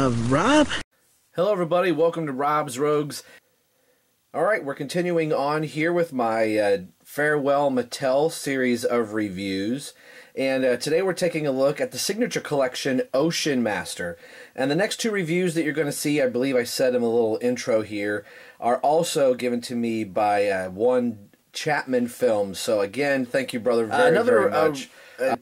Rob? Hello everybody, welcome to Rob's Rogues. Alright, we're continuing on here with my Farewell Mattel series of reviews. And today we're taking a look at the Signature Collection Ocean Master. And the next two reviews that you're going to see, I believe I said in a little intro here, are also given to me by one Chapman Films. So again, thank you, brother, very much.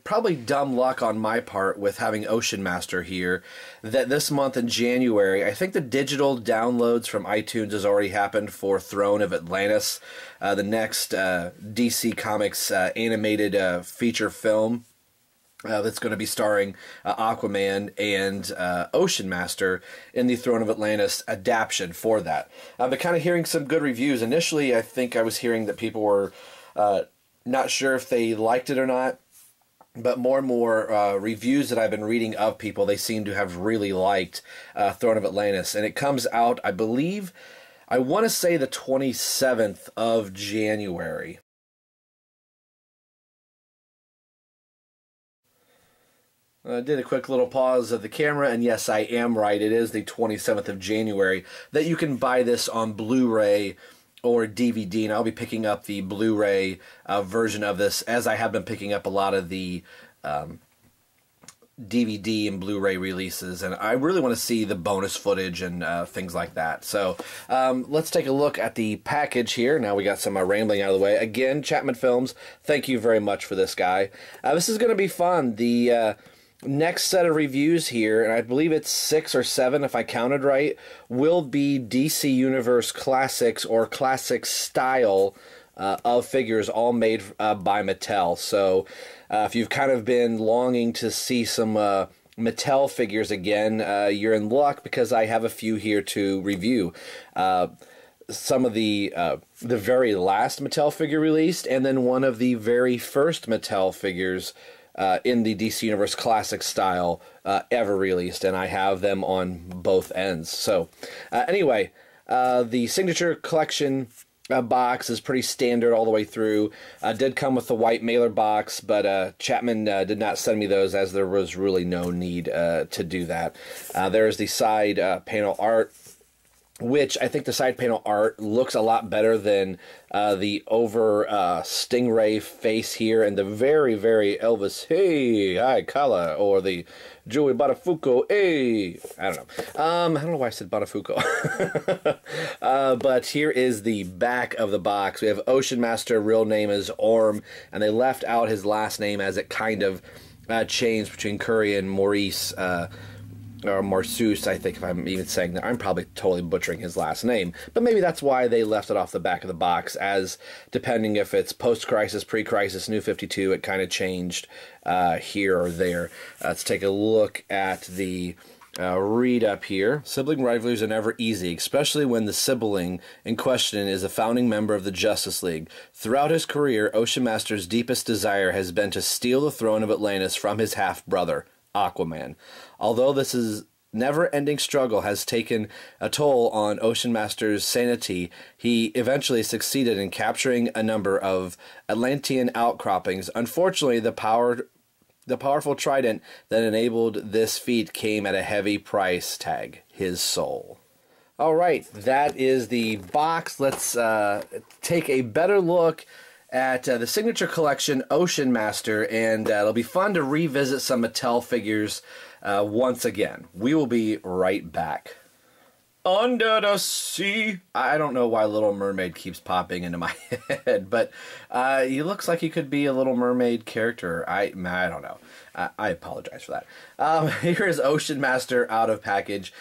Probably dumb luck on my part with having Ocean Master here, that this month in January, I think the digital downloads from iTunes has already happened for Throne of Atlantis, the next DC Comics animated feature film that's going to be starring Aquaman and Ocean Master in the Throne of Atlantis adaptation for that. I've been kind of hearing some good reviews. Initially, I think I was hearing that people were not sure if they liked it or not. But more and more reviews that I've been reading of people, they seem to have really liked Throne of Atlantis. And it comes out, I believe, I want to say the 27th of January. I did a quick little pause of the camera, and yes, I am right. It is the 27th of January that you can buy this on Blu-ray or DVD, and I'll be picking up the Blu-ray version of this, as I have been picking up a lot of the DVD and Blu-ray releases, and I really want to see the bonus footage and things like that. So let's take a look at the package here. Now we got some rambling out of the way. Again, Chapman Films, thank you very much for this guy. This is going to be fun. The next set of reviews here, and I believe it's 6 or 7 if I counted right, will be DC Universe classics or classic style of figures, all made by Mattel. So if you've kind of been longing to see some Mattel figures again, you're in luck, because I have a few here to review. Some of the very last Mattel figure released, and then one of the very first Mattel figures in the DC Universe classic style ever released, and I have them on both ends. So anyway, the Signature Collection box is pretty standard all the way through. Did come with the white mailer box, but Chapman did not send me those, as there was really no need to do that. There's the side panel art, which I think the side panel art looks a lot better than the over Stingray face here, and the very, very Elvis, hey, hi, Kala, or the Joey Buttafuoco, hey, I don't know. I don't know why I said Buttafuoco. But here is the back of the box. We have Ocean Master, real name is Orm, and they left out his last name as it kind of changed between Curry and Maurice, or Marceus, I think, if I'm even saying that. I'm probably totally butchering his last name, but maybe that's why they left it off the back of the box, as depending if it's post-crisis, pre-crisis, New 52, it kind of changed here or there. Let's take a look at the read-up here. Sibling rivalries are never easy, especially when the sibling in question is a founding member of the Justice League. Throughout his career, Ocean Master's deepest desire has been to steal the throne of Atlantis from his half-brother, Aquaman. Although this is never-ending struggle has taken a toll on Ocean Master's sanity, he eventually succeeded in capturing a number of Atlantean outcroppings. Unfortunately, the powerful trident that enabled this feat came at a heavy price tag: his soul. All right, that is the box. Let's take a better look at the Signature Collection Ocean Master, and it'll be fun to revisit some Mattel figures once again. We will be right back. Under the sea. I don't know why Little Mermaid keeps popping into my head, but he looks like he could be a Little Mermaid character. I don't know. I apologize for that. Here is Ocean Master out of package.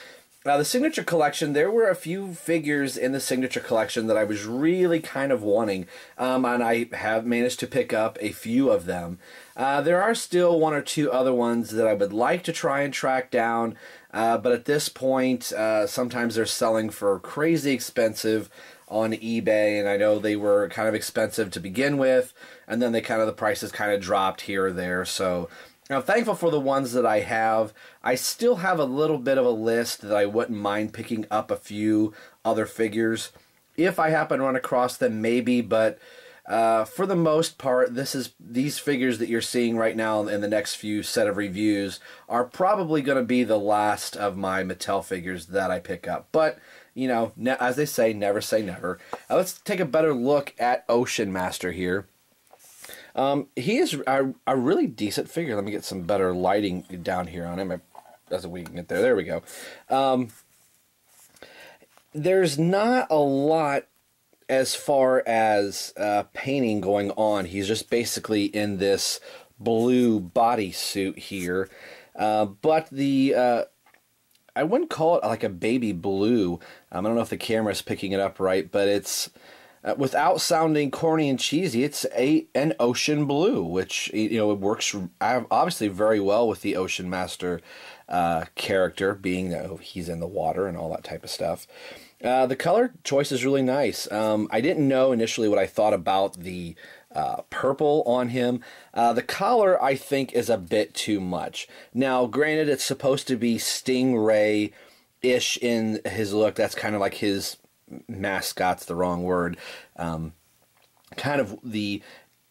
The Signature Collection, there were a few figures in the Signature Collection that I was really kind of wanting, and I have managed to pick up a few of them. There are still one or two other ones that I would like to try and track down, but at this point, sometimes they're selling for crazy expensive on eBay, and I know they were kind of expensive to begin with, and then the prices kind of dropped here or there, so I'm thankful for the ones that I have. I still have a little bit of a list that I wouldn't mind picking up a few other figures. If I happen to run across them, maybe, but For the most part, these figures that you're seeing right now in the next few set of reviews are probably going to be the last of my Mattel figures that I pick up. But, you know, as they say never. Let's take a better look at Ocean Master here. He is a really decent figure. Let me get some better lighting down here on him as we can get there. There we go. There's not a lot as far as painting going on. He's just basically in this blue bodysuit here. But I wouldn't call it like a baby blue. I don't know if the camera's picking it up right, but it's... without sounding corny and cheesy, it's an ocean blue, which, you know, it works obviously very well with the Ocean Master character, being that he's in the water and all that type of stuff. The color choice is really nice. I didn't know initially what I thought about the purple on him. The collar, I think, is a bit too much. Now, granted, it's supposed to be Stingray-ish in his look. That's kind of like his... mascot's the wrong word. Kind of the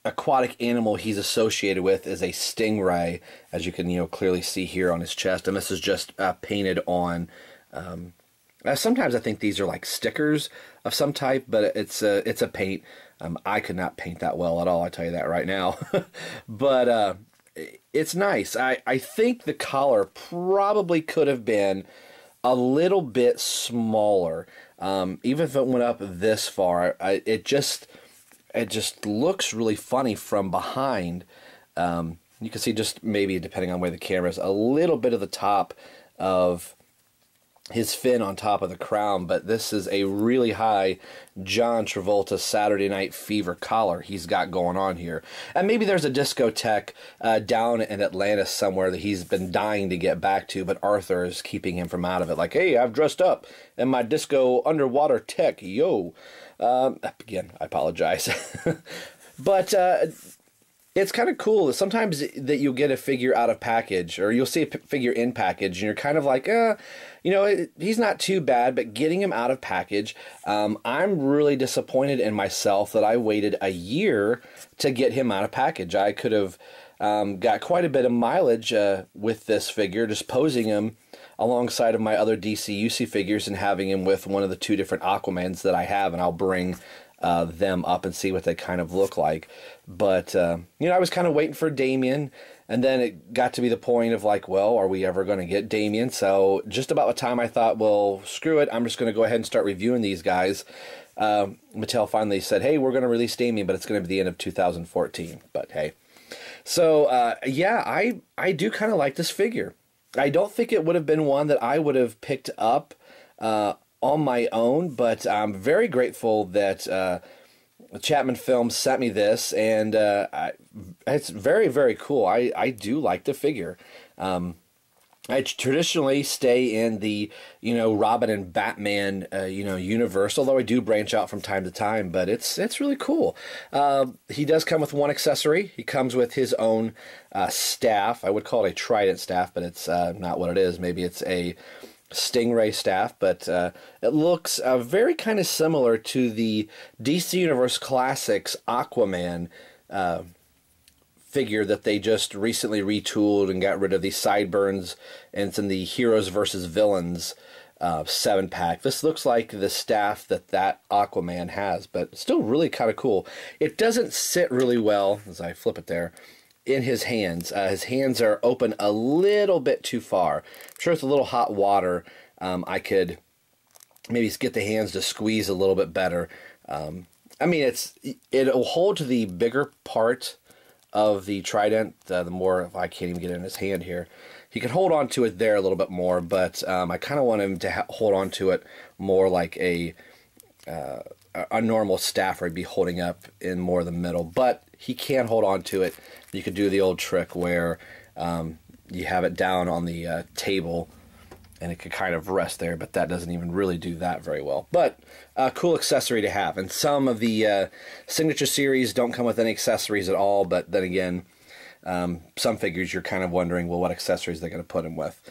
aquatic animal he's associated with is a stingray, as you can, you know, clearly see here on his chest. And this is just painted on. Sometimes I think these are like stickers of some type, but it's a paint. I could not paint that well at all, I tell you that right now. But it's nice. I think the collar probably could have been a little bit smaller. Even if it went up this far, it just looks really funny from behind. You can see just maybe, depending on where the camera is, a little bit of the top of his fin on top of the crown, but this is a really high John Travolta Saturday Night Fever collar he's got going on here. And maybe there's a discotheque down in Atlanta somewhere that he's been dying to get back to, but Arthur is keeping him from out of it. Like, hey, I've dressed up in my disco underwater tech, yo. Again, I apologize. But it's kind of cool. Sometimes that you'll get a figure out of package, or you'll see a figure in package, and you're kind of like, you know, he's not too bad, but getting him out of package, I'm really disappointed in myself that I waited a year to get him out of package. I could have got quite a bit of mileage with this figure, just posing him alongside of my other DC-UC figures and having him with one of the two different Aquamans that I have, and I'll bring them up and see what they kind of look like. But, you know, I was kind of waiting for Damien, and then it got to be the point of like, well, are we ever going to get Damien? So just about the time I thought, well, screw it, I'm just going to go ahead and start reviewing these guys, Mattel finally said, hey, we're going to release Damien, but it's going to be the end of 2014. But hey. So, yeah, I do kind of like this figure. I don't think it would have been one that I would have picked up on my own, but I'm very grateful that Chapman Films sent me this, and it's very, very cool. I do like the figure. I traditionally stay in the, you know, Robin and Batman, you know, universe, although I do branch out from time to time, but it's really cool. He does come with one accessory. He comes with his own staff. I would call it a trident staff, but it's not what it is. Maybe it's a Stingray staff, but it looks very kind of similar to the DC Universe Classics Aquaman figure that they just recently retooled and got rid of the sideburns, and it's in the Heroes versus Villains 7-pack. This looks like the staff that Aquaman has, but still really kind of cool. It doesn't sit really well, as I flip it there, in his hands. His hands are open a little bit too far. I'm sure with a little hot water, I could maybe get the hands to squeeze a little bit better. I mean, it'll hold to the bigger part of the trident, the more, I can't even get it in his hand here. He can hold on to it there a little bit more, but I kind of want him to hold on to it more like a normal staff where he'd be holding up in more of the middle. But he can hold on to it. You could do the old trick where you have it down on the table and it could kind of rest there, but that doesn't even really do that very well. But a cool accessory to have. And some of the Signature series don't come with any accessories at all, but then again, some figures you're kind of wondering, well, what accessories they're going to put him with.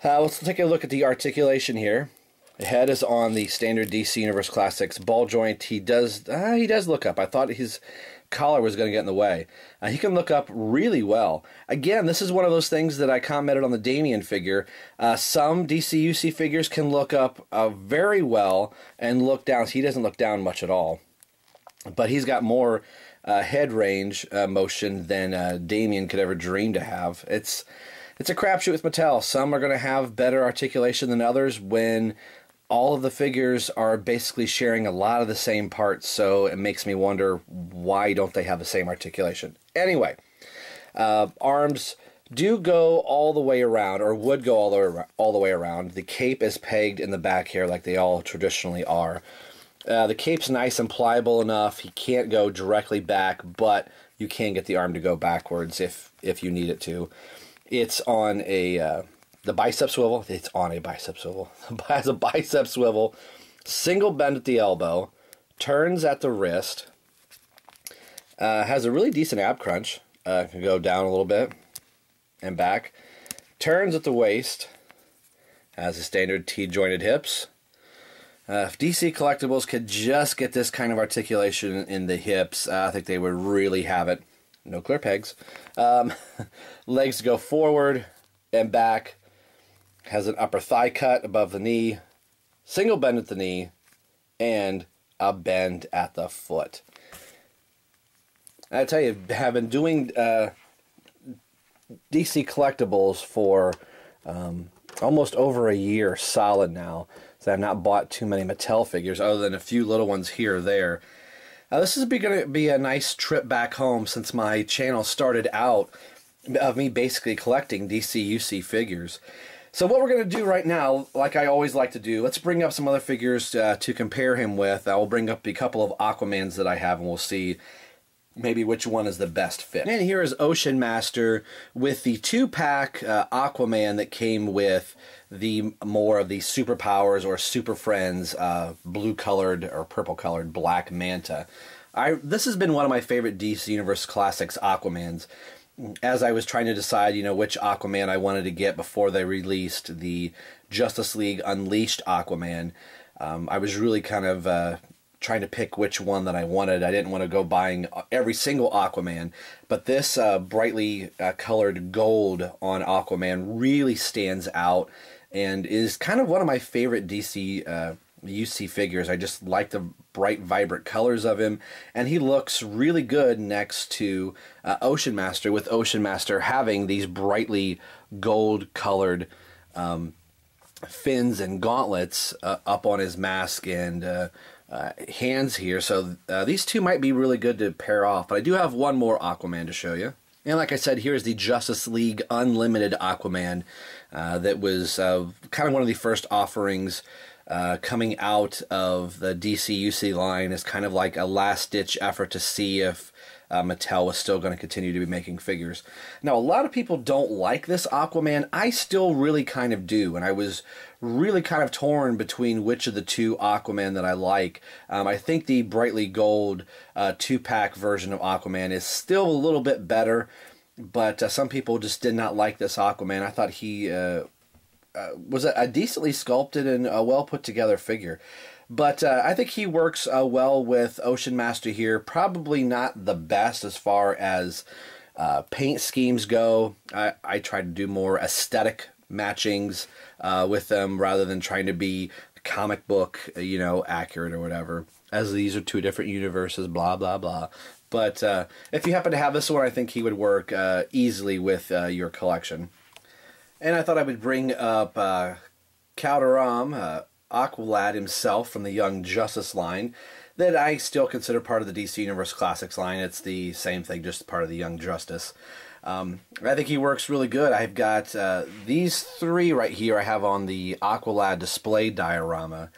Let's take a look at the articulation here. The head is on the standard DC Universe Classics ball joint. He does look up. I thought his collar was going to get in the way. He can look up really well. Again, this is one of those things that I commented on the Damien figure. Some DC-UC figures can look up very well and look down. He doesn't look down much at all. But he's got more head range motion than Damien could ever dream to have. It's a crapshoot with Mattel. Some are going to have better articulation than others when all of the figures are basically sharing a lot of the same parts, so it makes me wonder, why don't they have the same articulation? Anyway, arms do go all the way around, or would go all the way around. The cape is pegged in the back here like they all traditionally are. The cape's nice and pliable enough. He can't go directly back, but you can get the arm to go backwards if you need it to. It's on the bicep swivel. It's on a bicep swivel. It has a bicep swivel, single bend at the elbow, turns at the wrist, has a really decent ab crunch. Can go down a little bit and back. Turns at the waist, has a standard T-jointed hips. If DC Collectibles could just get this kind of articulation in the hips, I think they would really have it. No clear pegs. Legs go forward and back. Has an upper thigh cut above the knee, single bend at the knee, and a bend at the foot. I tell you, have been doing DC Collectibles for almost over a year solid now. So I've not bought too many Mattel figures other than a few little ones here or there. This is going to be a nice trip back home since my channel started out of me basically collecting DC-UC figures. So what we're going to do right now, like I always like to do, let's bring up some other figures to compare him with. I will bring up a couple of Aquamans that I have, and we'll see maybe which one is the best fit. And here is Ocean Master with the 2-pack Aquaman that came with the more of the Superpowers or Super Friends blue-colored or purple-colored Black Manta. This has been one of my favorite DC Universe Classics Aquamans. As I was trying to decide, which Aquaman I wanted to get before they released the Justice League Unleashed Aquaman, I was really kind of trying to pick which one that I wanted. I didn't want to go buying every single Aquaman, but this brightly colored gold on Aquaman really stands out and is kind of one of my favorite DC UC figures. I just like the bright, vibrant colors of him, and he looks really good next to Ocean Master, with Ocean Master having these brightly gold-colored fins and gauntlets up on his mask and hands here. So these two might be really good to pair off, but I do have one more Aquaman to show you. And like I said, here's the Justice League Unlimited Aquaman that was kind of one of the first offerings coming out of the DC-UC line, is kind of like a last-ditch effort to see if Mattel was still going to continue to be making figures. Now, a lot of people don't like this Aquaman. I still really kind of do, and I was really kind of torn between which of the two Aquaman that I like. I think the brightly gold 2-pack version of Aquaman is still a little bit better, but some people just did not like this Aquaman. I thought he was a decently sculpted and a well put together figure. But I think he works well with Ocean Master here. Probably not the best as far as paint schemes go. I try to do more aesthetic matchings with them rather than trying to be comic book, accurate or whatever. As these are two different universes, blah, blah, blah. But if you happen to have this one, I think he would work easily with your collection. And I thought I would bring up Calderon, Aqualad himself from the Young Justice line, that I still consider part of the DC Universe Classics line. It's the same thing, just part of the Young Justice. I think he works really good. I've got these three right here I have on the Aqualad display diorama.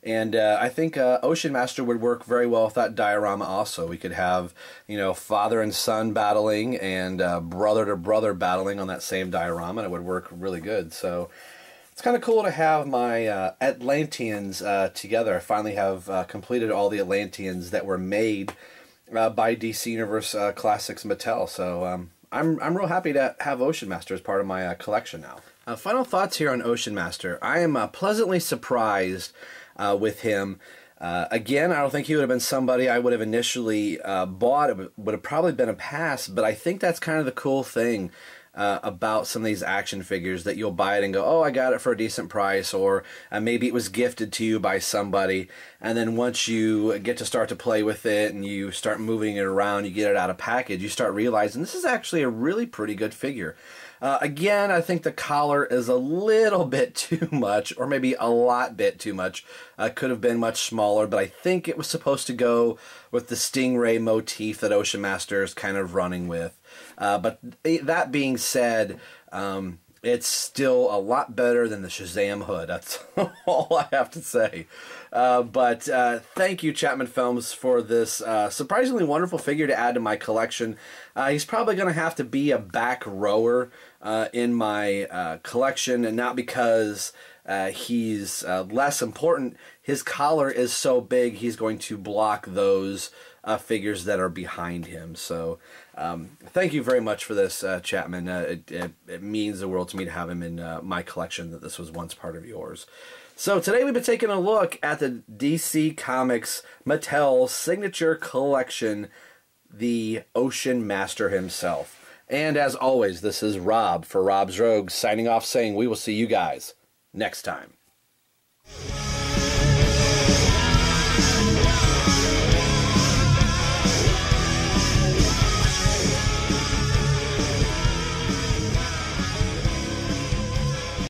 And I think Ocean Master would work very well with that diorama also. We could have, father and son battling and brother to brother battling on that same diorama, and it would work really good. So it's kind of cool to have my Atlanteans together. I finally have completed all the Atlanteans that were made by DC Universe Classics Mattel. So I'm real happy to have Ocean Master as part of my collection now. Final thoughts here on Ocean Master. I am pleasantly surprised with him. Again, I don't think he would have been somebody I would have initially bought. It would have probably been a pass, but I think that's kind of the cool thing about some of these action figures, that you'll buy it and go, oh, I got it for a decent price, or maybe it was gifted to you by somebody, and then once you get to start to play with it and you start moving it around, you get it out of package, you start realizing this is actually a really pretty good figure. Again, I think the collar is a little bit too much, or maybe a lot bit too much. Could have been much smaller, but I think it was supposed to go with the stingray motif that Ocean Master is kind of running with. But that being said, it's still a lot better than the Shazam hood. That's all I have to say. But thank you, Chapman Films, for this surprisingly wonderful figure to add to my collection. He's probably going to have to be a back rower in my collection, and not because he's less important. His collar is so big, he's going to block those figures that are behind him. So thank you very much for this, Chapman. It means the world to me to have him in my collection, that this was once part of yours. So today we've been taking a look at the DC Comics Mattel Signature Collection, the Ocean Master himself. And as always, this is Rob for Rob's Rogues, signing off saying we will see you guys next time.